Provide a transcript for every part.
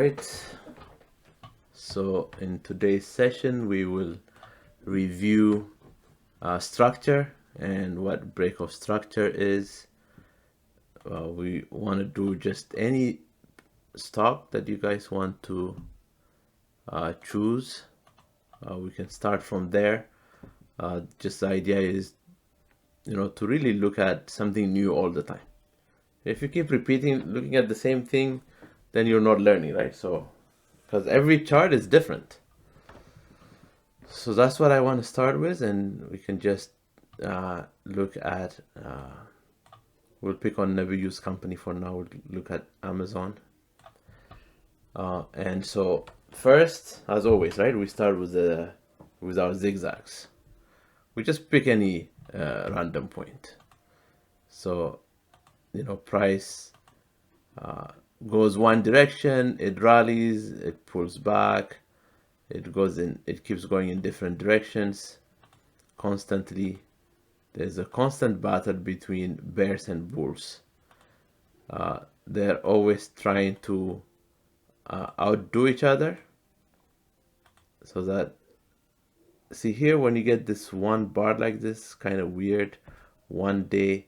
right, so in today's session we will review structure and what break of structure is. We want to do just any stock that you guys want to choose. We can start from there. Just the idea is, to really look at something new all the time. If you keep looking at the same thing, then you're not learning, right? So, because every chart is different. So that's what I want to start with, and we can just look at, we'll pick on never use company for now. We'll look at Amazon. And so first, as always, right, we start with our zigzags. We just pick any random point. So, price goes one direction, it rallies, it pulls back, it keeps going in different directions constantly. There's a constant battle between bears and bulls. They're always trying to outdo each other. So that, see here, when you get this one bar like this, kind of weird, one day.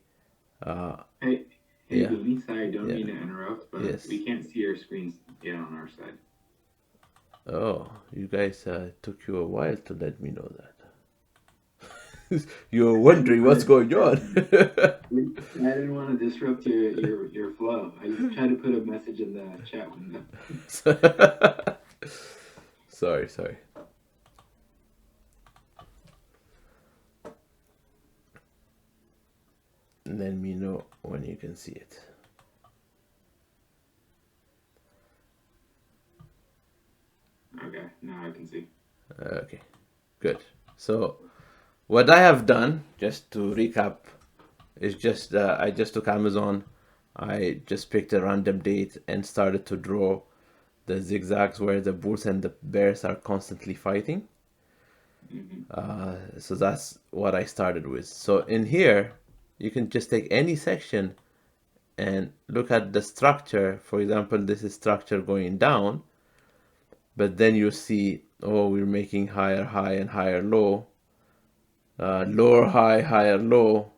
Hey, Yeah. Booney, sorry, don't mean Yeah. to interrupt, but Yes. we can't see your screens yet on our side. Oh, you guys, took you a while to let me know that. You were wondering what's going on. I didn't want to disrupt your flow. I just tried to put a message in the chat window. Sorry. Let me know when you can see it. Okay, now I can see. Okay, good. So what I have done, just to recap, is just I just took Amazon. I just picked a random date and started to draw the zigzags where the bulls and the bears are constantly fighting. So that's what I started with. So in here, you can just take any section and look at the structure. For example, this is structure going down, but then you see, oh, we're making higher high and higher low, lower high, higher low,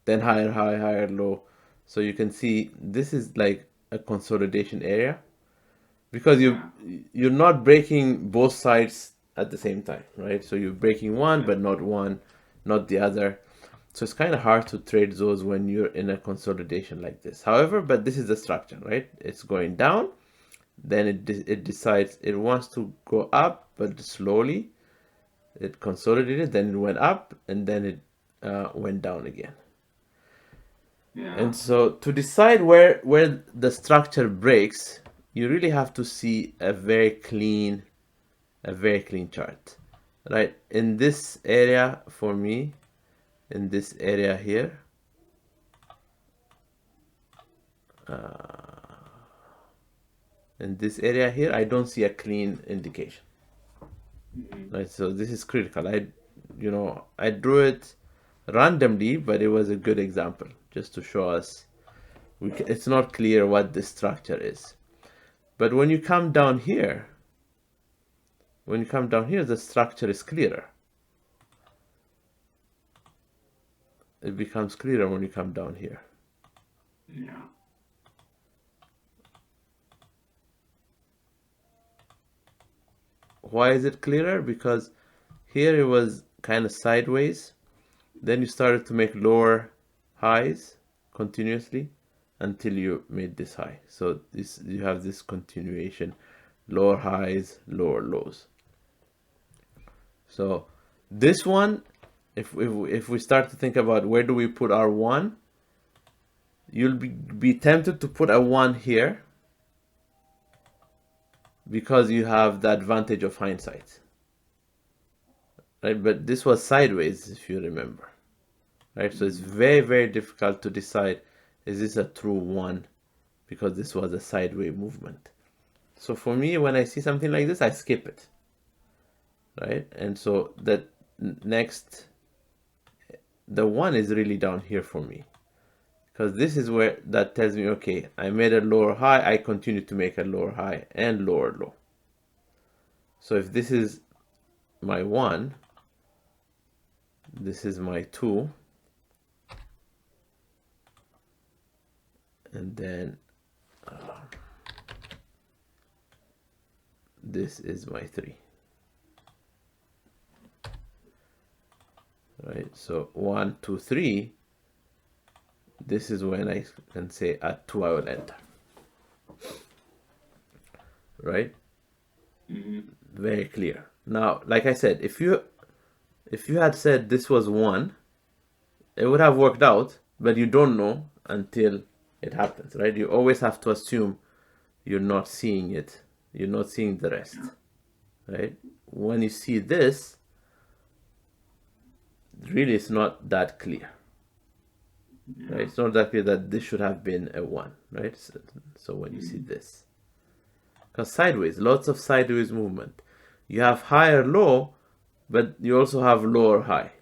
then higher high, higher low. So you can see this is like a consolidation area, because Yeah, you're not breaking both sides at the same time, right? So you're breaking one but not the other. So it's kind of hard to trade those when you're in a consolidation like this. However, but this is the structure, right? It's going down, then it decides it wants to go up, but slowly. It consolidated, then it went up, and then it went down again. yeah, And so to decide where the structure breaks, you really have to see a very clean chart, right? In this area, for me, in this area here, I don't see a clean indication, right? So this is critical. I drew it randomly, but it was a good example just to show us it's not clear what the structure is. But when you come down here, the structure is clearer. It becomes clearer when you come down here. yeah. Why is it clearer? Because here it was kind of sideways. Then you started to make lower highs continuously until you made this high. So you have this continuation, lower highs, lower lows. So this one, if we start to think about where do we put our one, you'll be tempted to put a one here because you have the advantage of hindsight, right? But this was sideways, if you remember, right? So it's very, very difficult to decide, is this a true one, because this was a sideways movement. So for me, when I see something like this, I skip it, right? And so that next, the one is really down here for me. Because this is where that tells me, okay, I made a lower high, I continue to make a lower high and lower low. So if this is my 1, this is my 2, and then this is my 3. Right, so 1, 2, 3, this is when I can say at 2 I will enter. Right? Very clear. Now, like I said, if you had said this was 1, it would have worked out, but you don't know until it happens, right? You always have to assume you're not seeing it. You're not seeing the rest, right? When you see this, really it's not that clear, right? It's not that clear that this should have been a 1, right? So when you see this, because sideways, lots of sideways movement. You have higher low, but you also have lower high,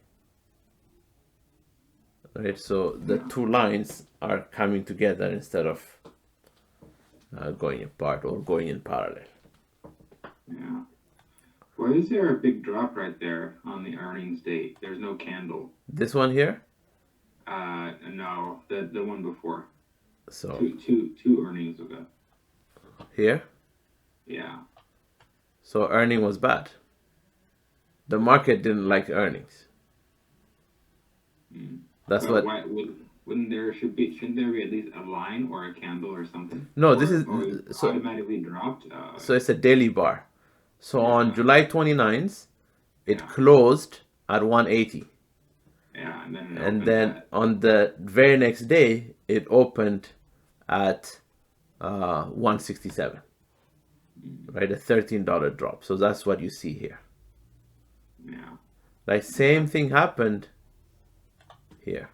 right? So the two lines are coming together instead of going apart or going in parallel. Yeah. Why is there a big drop right there on the earnings date? There's no candle. This one here? No, the one before. So two earnings ago. Here? Yeah. So earning was bad. The market didn't like earnings. That's but what. Shouldn't there be at least a line or a candle or something? No, this is so automatically dropped. So it's a daily bar. So on July 29th, it closed at 180. Yeah, and then on the very next day, it opened at 167. Right, a $13 drop. So that's what you see here. Yeah. Like same thing happened here.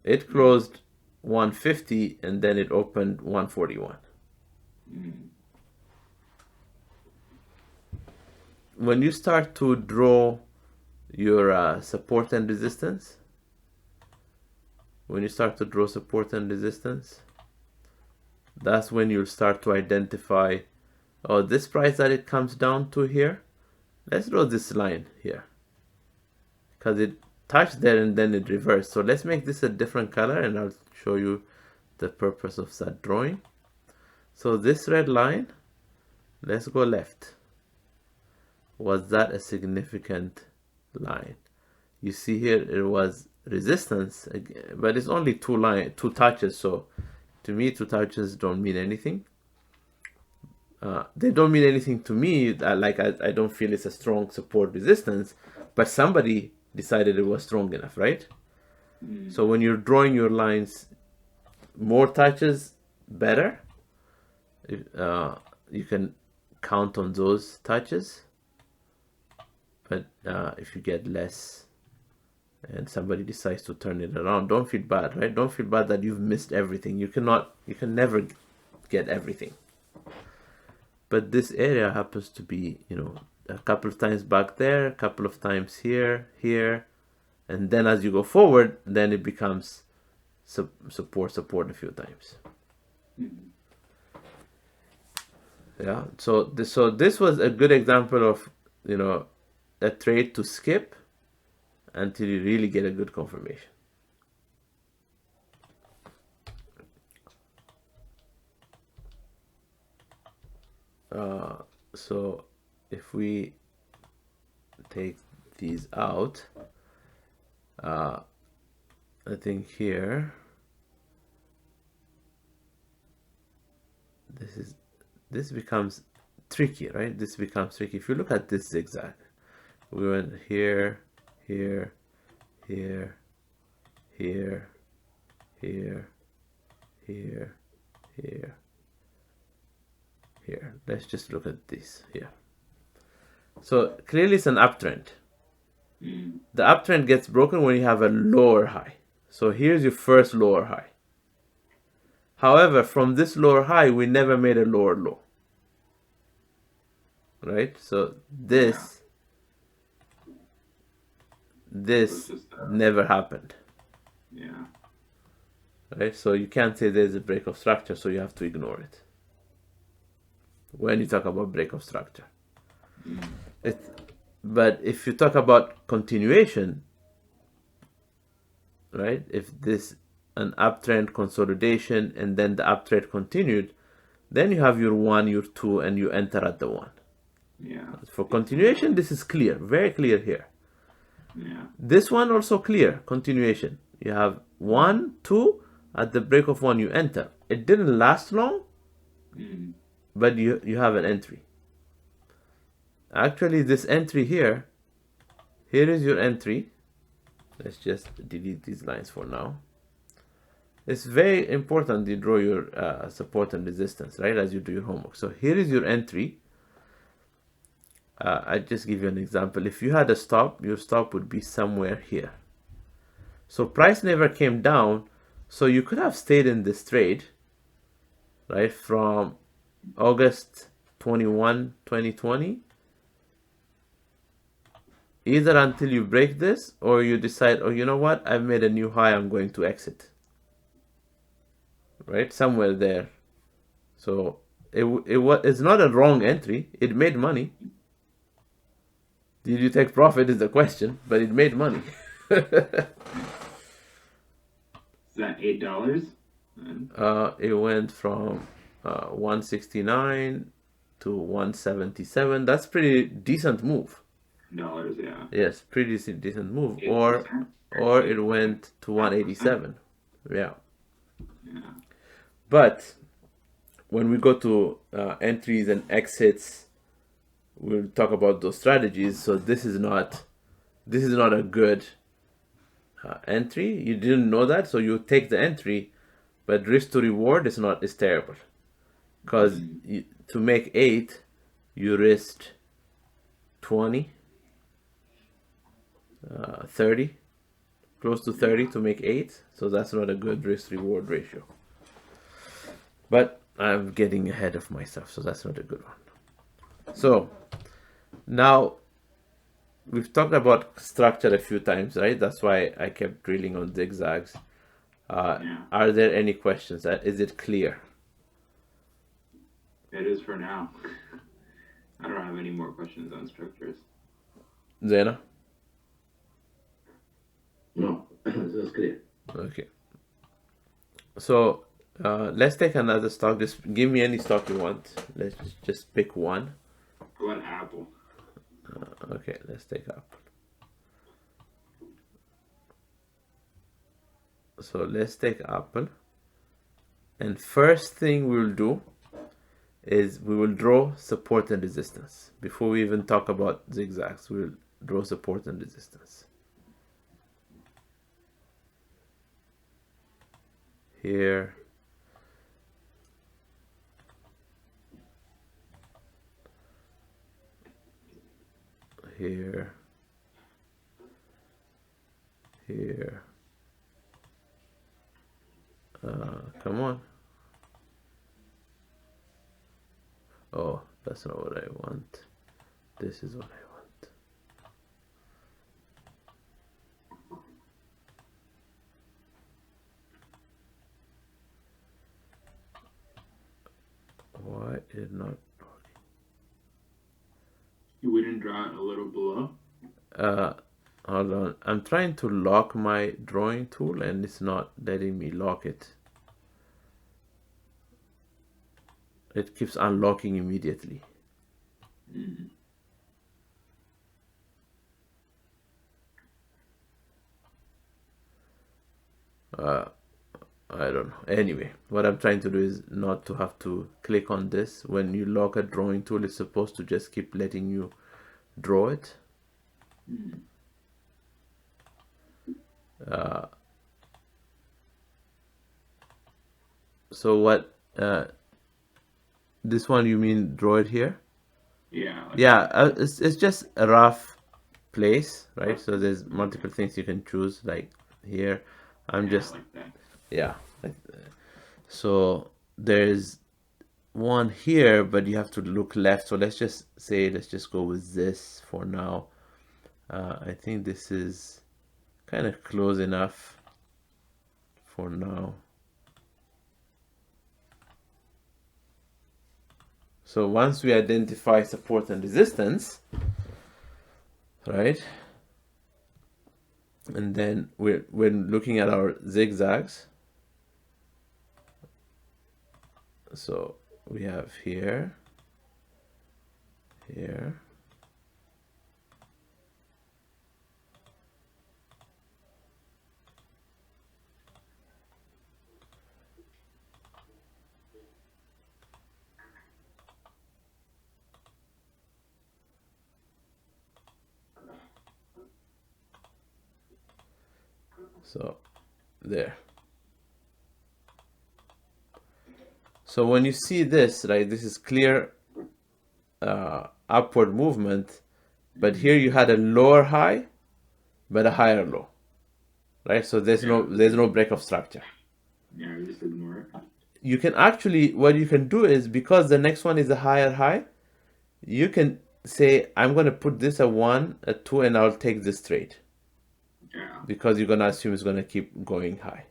It closed 150 and then it opened 141. When you start to draw your support and resistance, that's when you'll start to identify, oh, this price that it comes down to here, let's draw this line here, because it touched there and then it reversed. So let's make this a different color and I'll show you the purpose of that drawing. So this red line, let's go left. Was that a significant line? You see here it was resistance, but it's only two touches. So to me, 2 touches don't mean anything. They don't mean anything to me. I don't feel it's a strong support resistance, but somebody decided it was strong enough, right? So when you're drawing your lines, more touches, better. You can count on those touches. But if you get less and somebody decides to turn it around, don't feel bad, right? Don't feel bad that you've missed everything. You can never get everything. But this area happens to be, a couple of times back there, a couple of times here, and then as you go forward, then it becomes support a few times. Yeah. So this was a good example of, a trade to skip until you really get a good confirmation. So if we take these out, I think here this becomes tricky, right? This becomes tricky. If you look at this zigzag, we went here, here, here, here, here, here, here, here. Let's just look at this here. So clearly it's an uptrend. The uptrend gets broken when you have a lower high. So here's your first lower high. However, from this lower high, we never made a lower low. Right? So this never happened. Yeah. right? So you can't say there's a break of structure, so you have to ignore it when you talk about break of structure. But if you talk about continuation, right? If this an uptrend consolidation and then the uptrend continued, then you have your 1, your 2, and you enter at the 1. Yeah. For continuation, this is clear, very clear here. Yeah. This one also clear, continuation. You have 1, 2, at the break of 1 you enter. It didn't last long, but you have an entry. Actually, this entry here is your entry. Let's just delete these lines for now. It's very important you draw your support and resistance, right, as you do your homework. So here is your entry. I just give you an example. If you had a stop, your stop would be somewhere here. So price never came down, so you could have stayed in this trade, right, from August 21, 2020, either until you break this or you decide, oh, you know what, I've made a new high, I'm going to exit, right, somewhere there. So it's not a wrong entry. It made money. Did you take profit is the question, but it made money. Is that $8? It went from 169 to 177. That's pretty decent move. Dollars, yeah. Yes, pretty decent move. 8%? Or it went to 187. Yeah. Yeah. But when we go to entries and exits, we'll talk about those strategies. So this is not a good entry. You didn't know that, so you take the entry, but risk to reward is terrible, because to make 8, you risked 20, 30, close to 30 to make 8. So that's not a good risk reward ratio. But I'm getting ahead of myself, so that's not a good one. So now we've talked about structure a few times, right? That's why I kept drilling on zigzags. Are there any questions? Is it clear? It is for now. I don't have any more questions on structures. Zena? No, that's clear. Okay. So let's take another stock. Just give me any stock you want. Let's just pick one. What Apple? Okay, let's take Apple. So let's take Apple. And first thing we'll do is we will draw support and resistance. Before we even talk about zigzags, we'll draw support and resistance. Here. Here. Here. Come on. Oh, that's not what I want. This is what I want. Why is it not? You wouldn't draw it a little below? Hold on. I'm trying to lock my drawing tool and it's not letting me lock it. It keeps unlocking immediately. I don't know. Anyway, what I'm trying to do is not to have to click on this. When you lock a drawing tool, it's supposed to just keep letting you draw it. So what, this one you mean draw it here? Yeah. Yeah, it's just a rough place, right? So there's multiple things you can choose, like here. I'm just like that. Yeah. So there's one here, but you have to look left. So let's just go with this for now. I think this is kind of close enough for now. So once we identify support and resistance, right? And then we're looking at our zigzags. So we have here, here, so there. So when you see this, right, this is clear upward movement, but here you had a lower high, but a higher low, right? So there's no break of structure. Yeah, just ignore it. You can actually, what you can do is, because the next one is a higher high, you can say, I'm going to put this at 1, at 2, and I'll take this trade. Yeah. Because you're going to assume it's going to keep going high.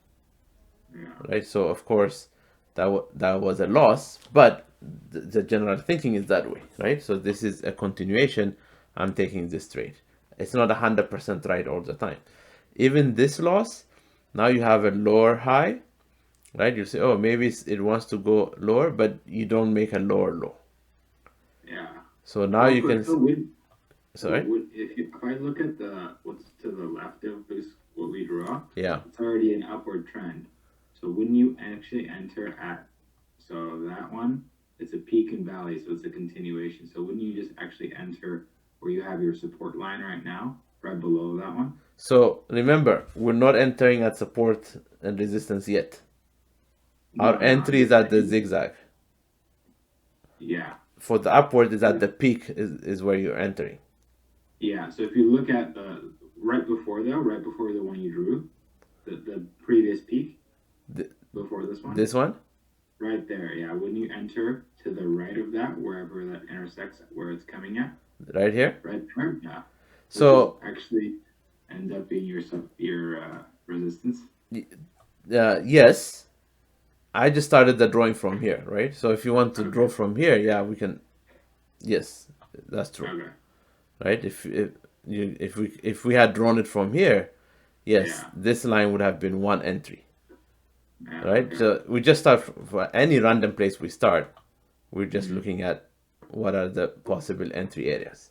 Yeah. Right? So, of course, that was a loss, but the general thinking is that way, right? So this is a continuation. I'm taking this trade. It's not 100% right all the time. Even this loss, now you have a lower high, right? You say, oh, maybe it wants to go lower, but you don't make a lower low. Yeah. So now you can. Sorry. If I look at what's to the left of this, what we draw, Yeah. it's already an upward trend. So when you actually enter at, so that one, it's a peak and valley, so it's a continuation. So when you just actually enter where you have your support line right now, right below that one. So remember, we're not entering at support and resistance yet. Our entry is at the zigzag. Yeah. For the upward is at the peak is where you're entering. Yeah. So if you look at right before the one you drew, the previous peak, before this one. This one? Right there, yeah. When you enter to the right of that, wherever that intersects, where it's coming at. Right here? Right there, yeah. So actually ends up being your resistance. Yes. I just started the drawing from here, right? So if you want to draw from here, yeah, we can. Yes, that's true. Okay. Right? If we had drawn it from here, yes, this line would have been one entry. Yeah, right? Okay. So we just start for any random place we start. We're just looking at what are the possible entry areas.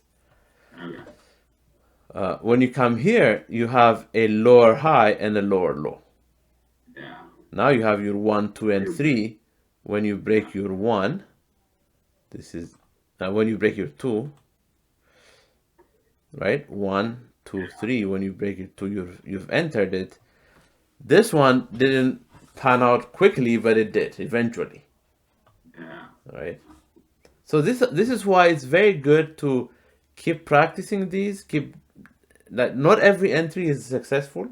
Okay. When you come here, you have a lower high and a lower low. Yeah. Now you have your 1, 2, and 3. When you break your 1, this is when you break your 2, right? 1, 2, 3. When you break your 2, you've entered it. This one didn't pan out quickly, but it did eventually. Yeah. Right. So this is why it's very good to keep practicing these. Not every entry is successful.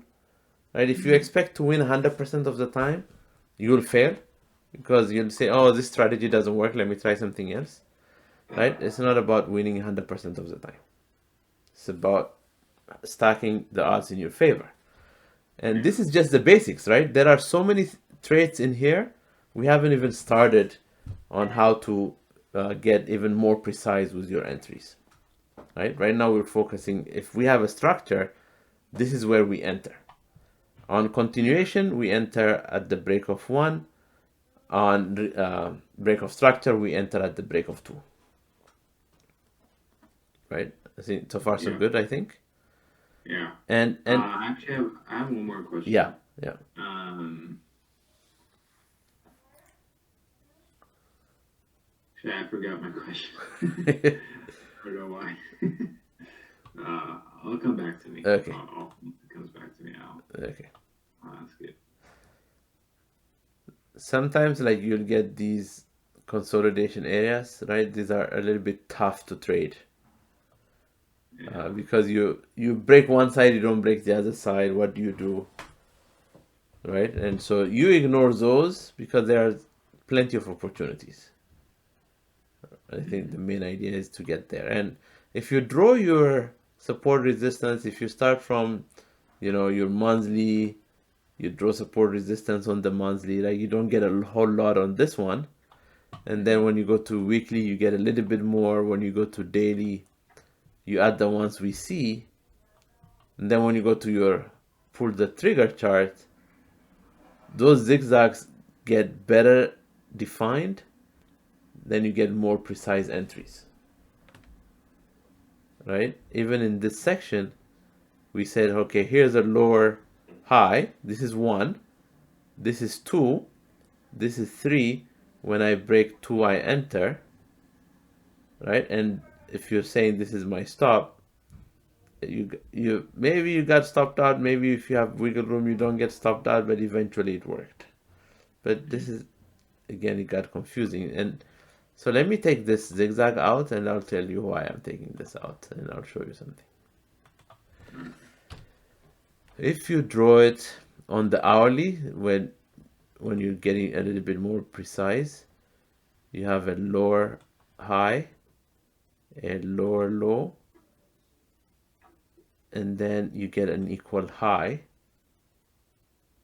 Right? If you expect to win 100% of the time, you'll fail because you'll say, "Oh, this strategy doesn't work. Let me try something else." Right? It's not about winning 100% of the time. It's about stacking the odds in your favor. And this is just the basics, right? There are so many traits in here. We haven't even started on how to get even more precise with your entries. Right now we're focusing, if we have a structure, this is where we enter. On continuation, we enter at the break of 1. On break of structure, we enter at the break of 2. Right? I think so far so good, I think. Yeah. And actually, I have one more question. Yeah. Actually, I forgot my question. I don't know why. I'll come back to me. Okay. It comes back to me now. Okay. That's good. Sometimes, like, you'll get these consolidation areas, right? These are a little bit tough to trade. Because you break one side, you don't break the other side. What do you do? Right? And so you ignore those because there are plenty of opportunities. I think the main idea is to get there. And if you draw your support resistance, if you start from, your monthly, you draw support resistance on the monthly, like you don't get a whole lot on this one. And then when you go to weekly, you get a little bit more. When you go to daily, you add the ones we see. And then when you go to your pull the trigger chart, those zigzags get better defined, then you get more precise entries, right? Even in this section, we said, okay, here's a lower high. This is 1. This is 2. This is 3. When I break 2, I enter, right? And if you're saying this is my stop, you maybe you got stopped out. Maybe if you have wiggle room, you don't get stopped out, but eventually it worked. But this is, again, it got confusing. And so let me take this zigzag out, and I'll tell you why I'm taking this out, and I'll show you something. If you draw it on the hourly, when you're getting a little bit more precise, you have a lower high, a lower low, and then you get an equal high,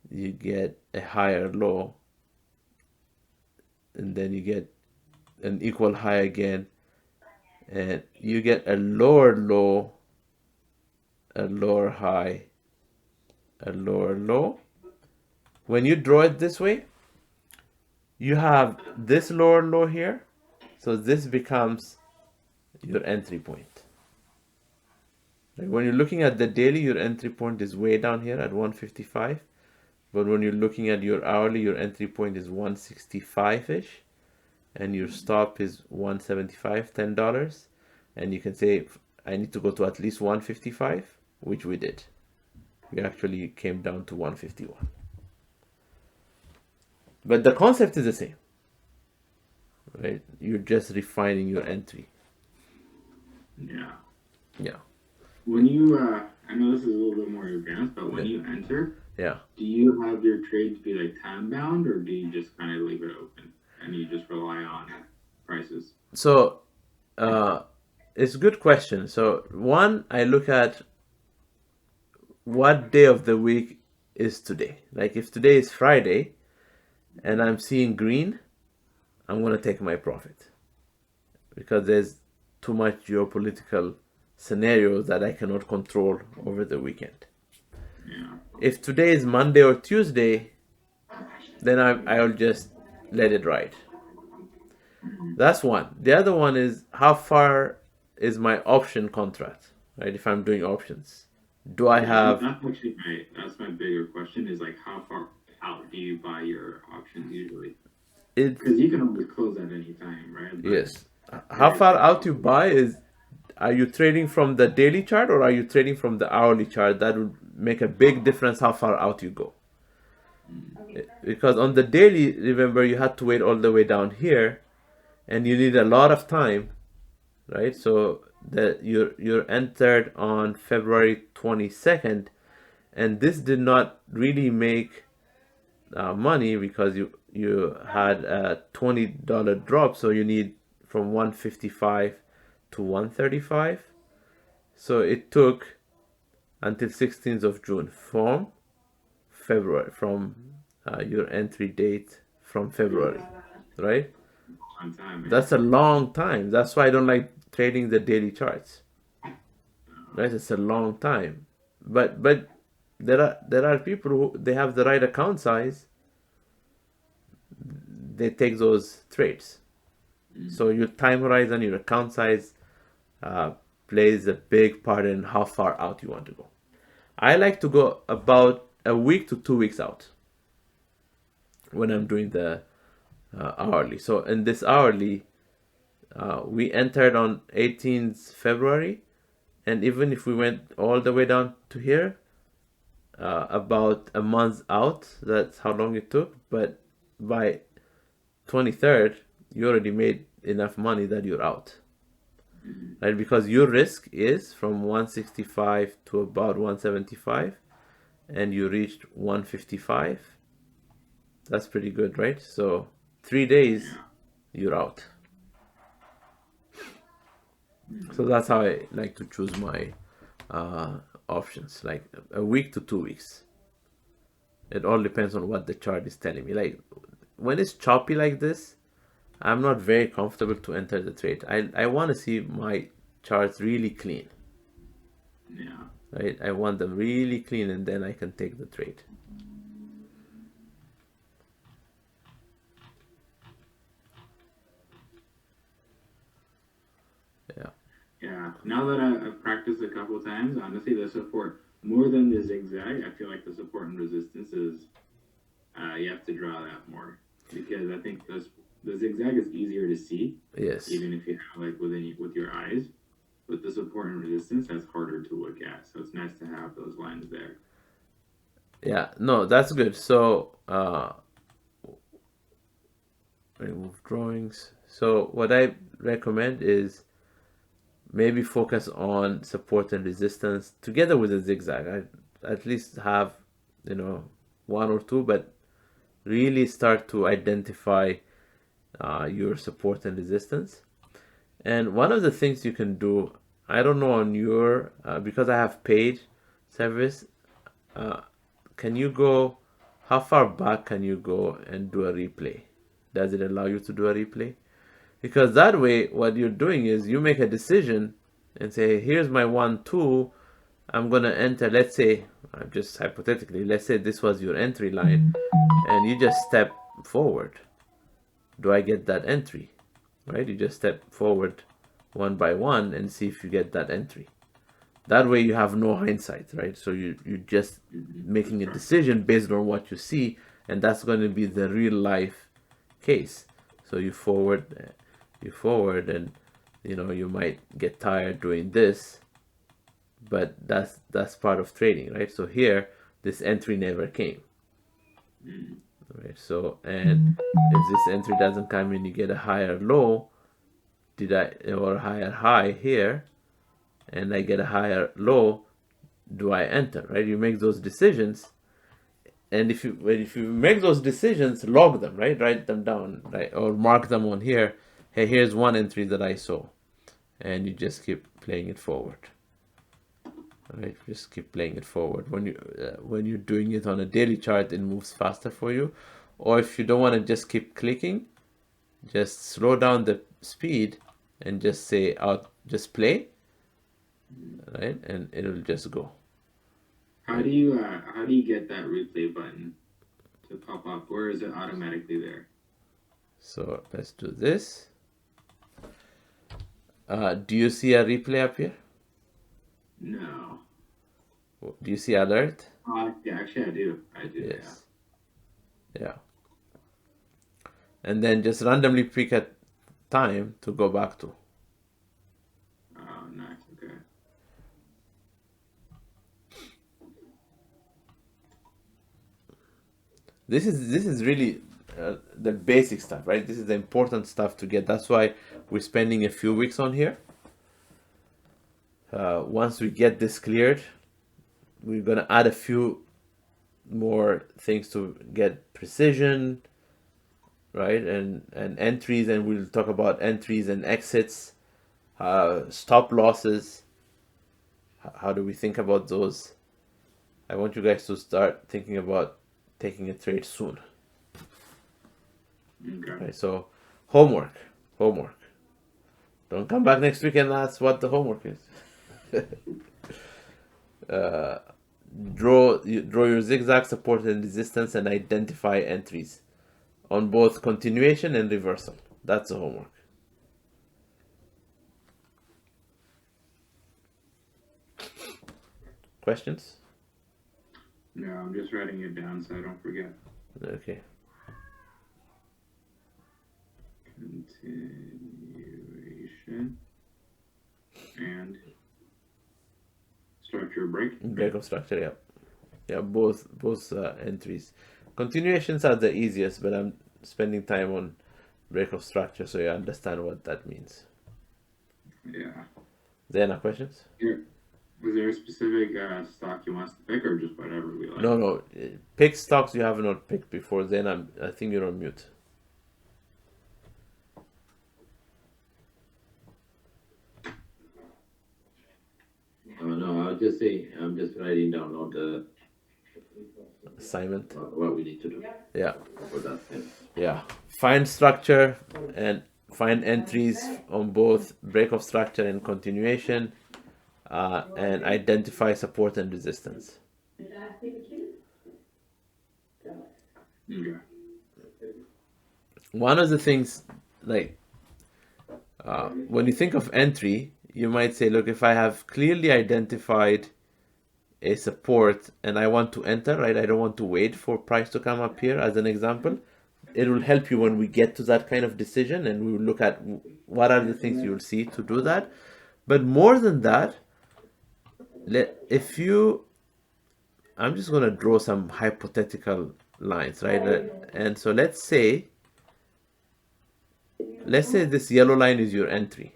you get a higher low, and then you get an equal high again, and you get a lower low, a lower high, a lower low. When you draw it this way, you have this lower low here, so this becomes your entry point. Like when you're looking at the daily, your entry point is way down here at 155, but when you're looking at your hourly, your entry point is 165-ish, and your stop is 175, $10, and you can say I need to go to at least 155, which we did. We actually came down to 151. But the concept is the same, right? You're just refining your entry. Yeah. Yeah. When you, I know this is a little bit more advanced, but when you enter, Yeah. do you have your trades be like time bound, or do you just kind of leave it open and you just rely on prices? So, it's a good question. So, one, I look at what day of the week is today. Like if today is Friday and I'm seeing green, I'm going to take my profit because there's too much geopolitical scenarios that I cannot control over the weekend. Yeah. If today is Monday or Tuesday, then I'll just let it ride. That's one. The other one is how far is my option contract, right? If I'm doing options, do I have? That's actually that's my bigger question is like how far out do you buy your options usually? Because you can always close at any time, right? But yes. How far out you buy is, are you trading from the daily chart or are you trading from the hourly chart? That would make a big difference how far out you go. Because on the daily, remember, you had to wait all the way down here and you need a lot of time, right? So that you're entered on February 22nd, and this did not really make money because you had a $20 drop, so you need from 155 to 135. So it took until 16th of June from February, from your entry date from February, right? on time, That's a long time. That's why I don't like trading the daily charts, right? It's a long time. But there are people who they have the right account size. They take those trades. So your time horizon, your account size plays a big part in how far out you want to go. I like to go about a week to 2 weeks out when I'm doing the hourly. So in this hourly, we entered on 18th February, and even if we went all the way down to here, about a month out, that's how long it took. But by 23rd, you already made enough money that you're out, right? Because your risk is from 165 to about 175, and you reached 155. That's pretty good, right? So 3 days, you're out. So that's how I like to choose my options, like a week to 2 weeks. It all depends on what the chart is telling me. Like when it's choppy like this, I'm not very comfortable to enter the trade. I want to see my charts really clean, Yeah. right? I want them really clean, and then I can take the trade. Yeah. Yeah. Now that I've practiced a couple of times, honestly, the support more than the zigzag, I feel like the support and resistance is you have to draw that more because I think the zigzag is easier to see, Yes. even if you have like with your eyes. But the support and resistance, that's harder to look at. So it's nice to have those lines there. Yeah. No, that's good. So remove drawings. So what I recommend is maybe focus on support and resistance together with a zigzag. I at least have, one or two, but really start to identify your support and resistance. And one of the things you can do, I don't know on your, because I have paid service, can you go, how far back can you go and do a replay? Does it allow you to do a replay? Because that way, what you're doing is you make a decision and say, here's my 1, 2. I'm going to enter, let's say, just hypothetically, let's say this was your entry line and you just step forward. Do I get that entry? Right? You just step forward one by one and see if you get that entry. That way you have no hindsight, right? So you're just making a decision based on what you see, and that's going to be the real life case. So you forward, and you might get tired doing this, but that's part of trading, right? So here this entry never came, right? So, and if this entry doesn't come in, you get a higher low, or a higher high here, and I get a higher low, do I enter, right? You make those decisions, and if you make those decisions, log them, right? Write them down, right? Or mark them on here. Hey, here's one entry that I saw, and you just keep playing it forward. Right, just keep playing it forward. When you're doing it on a daily chart, it moves faster for you. Or if you don't want to just keep clicking, just slow down the speed and just say out, just play, right? And it'll just go. How do you get that replay button to pop up, or is it automatically there? So let's do this. Do you see a replay up here? No. Do you see alert? Yeah, actually, I do. Yes. Yeah. And then just randomly pick a time to go back to. Oh, nice. Okay. This is really the basic stuff, right? This is the important stuff to get. That's why we're spending a few weeks on here. Once we get this cleared, we're gonna add a few more things to get precision, right? And entries, and we'll talk about entries and exits, stop losses. How do we think about those? I want you guys to start thinking about taking a trade soon. Okay. Right, so homework. Don't come back next week and ask what the homework is. Draw your zigzag, support and resistance, and identify entries on both continuation and reversal. That's the homework. Questions? No, I'm just writing it down so I don't forget. Okay. Continuation and structure break. Break of structure, yeah. Yeah, both entries. Continuations are the easiest, but I'm spending time on break of structure so you understand what that means. Yeah. There are no questions? Here. Was there a specific stock you want us to pick, or just whatever we like? No. Pick stocks you have not picked before. Then I think you're on mute. No, I'll just say I'm just writing down all the assignment. What we need to do Yeah. for that. Yeah. Find structure and find entries on both break of structure and continuation, and identify support and resistance. Okay. One of the things, like, when you think of entry, you might say, look, if I have clearly identified a support and I want to enter, right? I don't want to wait for price to come up here as an example. It will help you when we get to that kind of decision, and we will look at what are the things you'll see to do that. But more than that, I'm just going to draw some hypothetical lines, right? And so let's say this yellow line is your entry,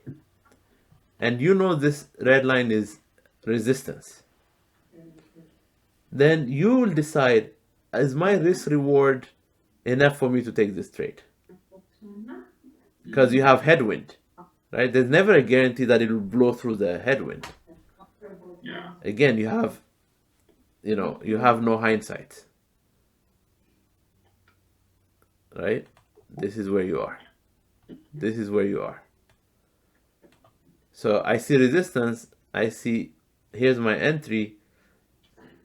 and you know this red line is resistance. Then you will decide, is my risk reward enough for me to take this trade? Because you have headwind, right? There's never a guarantee that it will blow through the headwind. Yeah. Again, you have no hindsight, right? This is where you are. So I see resistance. I see, here's my entry.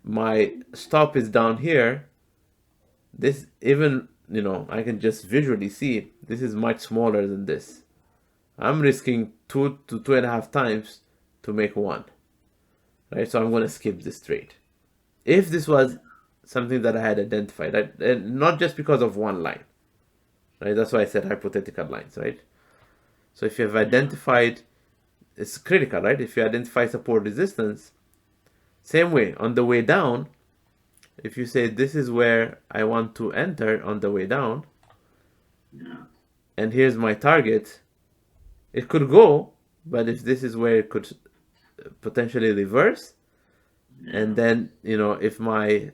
My stop is down here. This, even, I can just visually see it. This is much smaller than this. I'm risking 2 to 2.5 times to make 1, right? So I'm going to skip this trade. If this was something that I had identified, and not just because of one line, right? That's why I said hypothetical lines, right? So if you have identified, it's critical, right? If you identify support resistance, same way, on the way down, if you say this is where I want to enter on the way down, and here's my target, it could go, but if this is where it could potentially reverse, and then, if my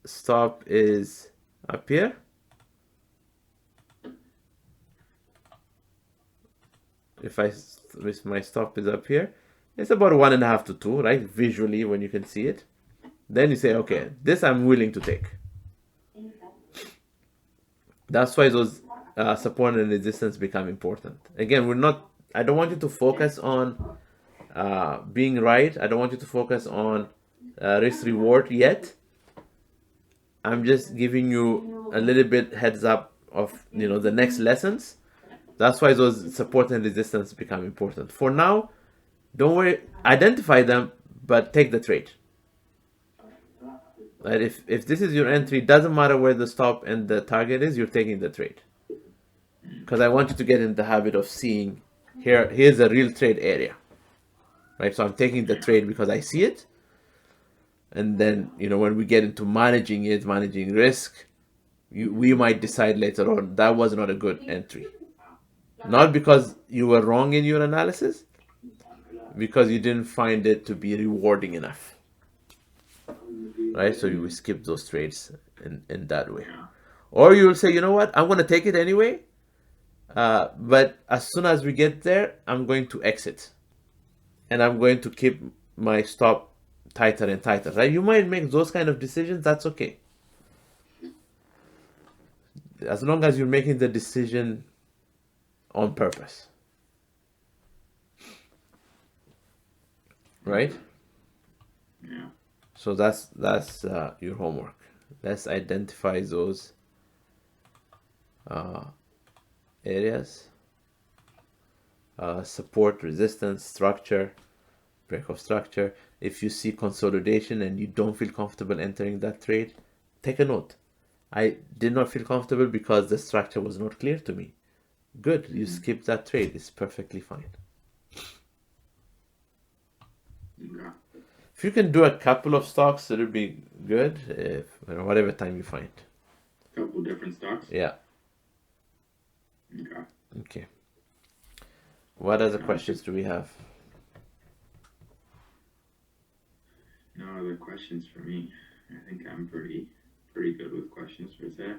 stop is up here, if my stop is up here, it's about 1.5 to 2, right? Visually, when you can see it, then you say, okay, this I'm willing to take. That's why those support and resistance become important. Again, I don't want you to focus on being right. I don't want you to focus on risk reward yet. I'm just giving you a little bit heads up of the next lessons. That's why those support and resistance become important. For now, don't worry, identify them, but take the trade. Right? If this is your entry, doesn't matter where the stop and the target is, you're taking the trade. Because I want you to get in the habit of seeing, here's a real trade area. Right? So I'm taking the trade because I see it. And then, when we get into managing risk, we might decide later on that was not a good entry. Not because you were wrong in your analysis, because you didn't find it to be rewarding enough. Right? So you will skip those trades in that way. Or you will say, you know what, I'm going to take it anyway, but as soon as we get there, I'm going to exit. And I'm going to keep my stop tighter and tighter. Right? You might make those kind of decisions, that's okay. As long as you're making the decision on purpose. Right? Yeah. So that's your homework. Let's identify those areas. Support, resistance, structure, break of structure. If you see consolidation and you don't feel comfortable entering that trade, take a note. I did not feel comfortable because the structure was not clear to me. Good, you skip that trade. It's perfectly fine. Okay. If you can do a couple of stocks, it'll be good. Whatever time you find. Couple different stocks. Yeah. Okay. What other questions do we have? No other questions for me. I think I'm pretty good with questions for today.